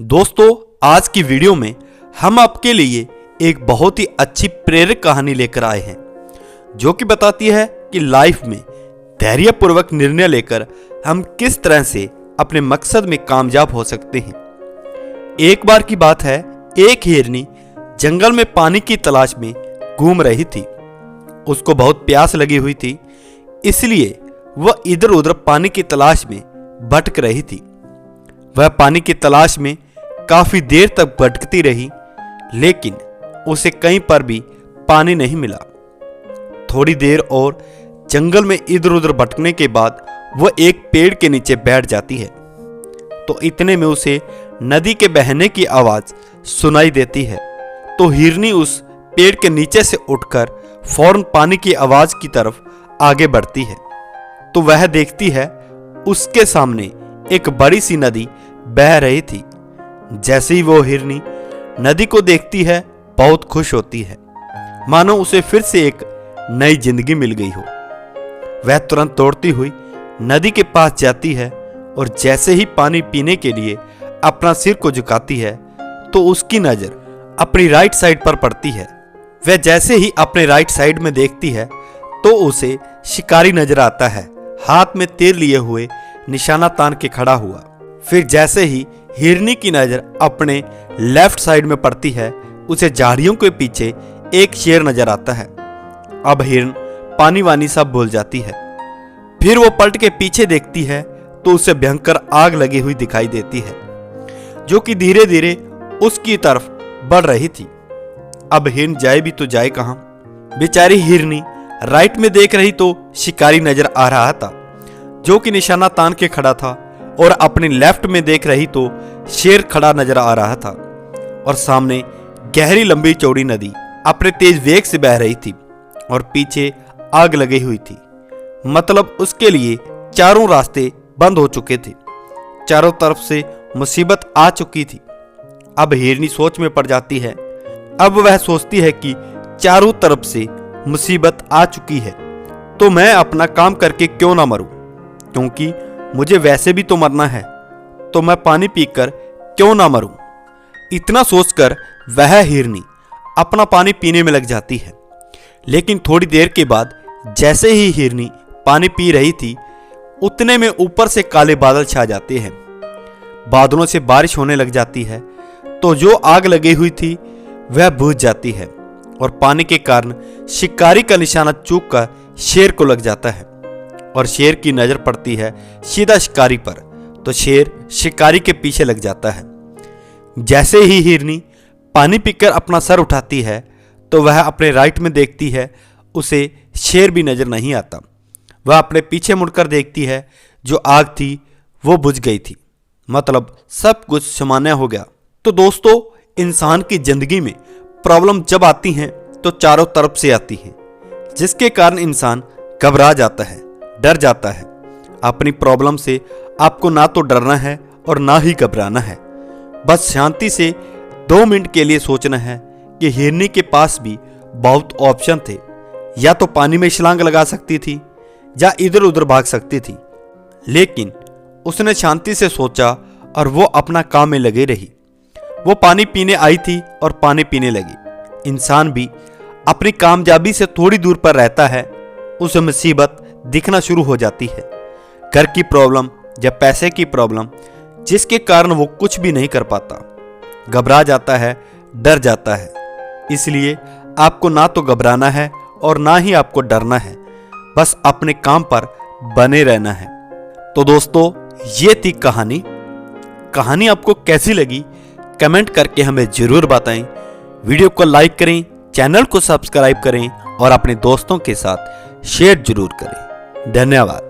दोस्तों, आज की वीडियो में हम आपके लिए एक बहुत ही अच्छी प्रेरक कहानी लेकर आए हैं जो कि बताती है कि लाइफ में धैर्यपूर्वक निर्णय लेकर हम किस तरह से अपने मकसद में कामयाब हो सकते हैं। एक बार की बात है, एक हिरनी जंगल में पानी की तलाश में घूम रही थी। उसको बहुत प्यास लगी हुई थी, इसलिए वह इधर उधर पानी की तलाश में भटक रही थी। वह पानी की तलाश में काफी देर तक भटकती रही, लेकिन उसे कहीं पर भी पानी नहीं मिला। थोड़ी देर और जंगल में इधर उधर भटकने के बाद वह एक पेड़ के नीचे बैठ जाती है। तो इतने में उसे नदी के बहने की आवाज सुनाई देती है। तो हिरनी उस पेड़ के नीचे से उठकर फौरन पानी की आवाज की तरफ आगे बढ़ती है। तो वह देखती है उसके सामने एक बड़ी सी नदी बह रही थी। जैसे ही वो हिरनी नदी को देखती है, बहुत खुश होती है, मानो उसे फिर से एक नई जिंदगी मिल गई हो। वह तुरंत दौड़ती हुई नदी के पास जाती है और जैसे ही पानी पीने के लिए अपना सिर को झुकाती है तो उसकी नजर अपनी राइट साइड पर पड़ती है। वह जैसे ही अपने राइट साइड में देखती है तो उसे शिकारी नजर आता है, हाथ में तीर लिए हुए निशाना तान के खड़ा हुआ। फिर जैसे ही हिरनी की नजर अपने लेफ्ट साइड में पड़ती है, उसे झाड़ियों के पीछे एक शेर नजर आता है। अब हिरन पानी वानी सब भूल जाती है। फिर वो पलट के पीछे देखती है तो उसे भयंकर आग लगी हुई दिखाई देती है जो कि धीरे धीरे उसकी तरफ बढ़ रही थी। अब हिरन जाए भी तो जाए कहां। बेचारी हिरनी राइट में देख रही तो शिकारी नजर आ रहा था जो कि निशाना तान के खड़ा था, और अपने लेफ्ट में देख रही तो शेर खड़ा नजर आ रहा था, और सामने गहरी लंबी चौड़ी नदी अपने तेज वेग से बह रही थी और पीछे आग लगी हुई थी। मतलब उसके लिए चारों रास्ते बंद हो चुके थे, चारों तरफ से मुसीबत आ चुकी थी। अब हिरनी सोच में पड़ जाती है। अब वह सोचती है कि चारों तरफ से मुसीबत आ चुकी है तो मैं अपना काम करके क्यों ना मरूं, क्योंकि मुझे वैसे भी तो मरना है, तो मैं पानी पीकर क्यों ना मरूं। इतना सोचकर वह हिरनी अपना पानी पीने में लग जाती है। लेकिन थोड़ी देर के बाद जैसे ही हिरनी पानी पी रही थी, उतने में ऊपर से काले बादल छा जाते हैं। बादलों से बारिश होने लग जाती है, तो जो आग लगी हुई थी वह बुझ जाती है और पानी के कारण शिकारी का निशाना चूक कर शेर को लग जाता है, और शेर की नजर पड़ती है सीधा शिकारी पर, तो शेर शिकारी के पीछे लग जाता है। जैसे ही हिरनी पानी पीकर अपना सर उठाती है तो वह अपने राइट में देखती है, उसे शेर भी नजर नहीं आता। वह अपने पीछे मुड़कर देखती है, जो आग थी वो बुझ गई थी। मतलब सब कुछ सामान्य हो गया। तो दोस्तों, इंसान की जिंदगी में प्रॉब्लम जब आती हैं तो चारों तरफ से आती हैं, जिसके कारण इंसान घबरा जाता है, डर जाता है। अपनी प्रॉब्लम से आपको ना तो डरना है और ना ही घबराना है। बस शांति से 2 मिनट के लिए सोचना है कि हिरनी के पास भी बहुत ऑप्शन थे। या तो पानी में छलांग लगा सकती थी या इधर उधर भाग सकती थी, लेकिन उसने शांति से सोचा और वो अपना काम में लगी रही। वो पानी पीने आई थी और पानी पीने लगी। इंसान भी अपनी कामयाबी से थोड़ी दूर पर रहता है, उसे मुसीबत दिखना शुरू हो जाती है। घर की प्रॉब्लम या पैसे की प्रॉब्लम, जिसके कारण वो कुछ भी नहीं कर पाता, घबरा जाता है, डर जाता है। इसलिए आपको ना तो घबराना है और ना ही आपको डरना है, बस अपने काम पर बने रहना है। तो दोस्तों, ये थी कहानी आपको कैसी लगी कमेंट करके हमें जरूर बताएं। वीडियो को लाइक करें, चैनल को सब्सक्राइब करें और अपने दोस्तों के साथ शेयर जरूर करें। धन्यवाद।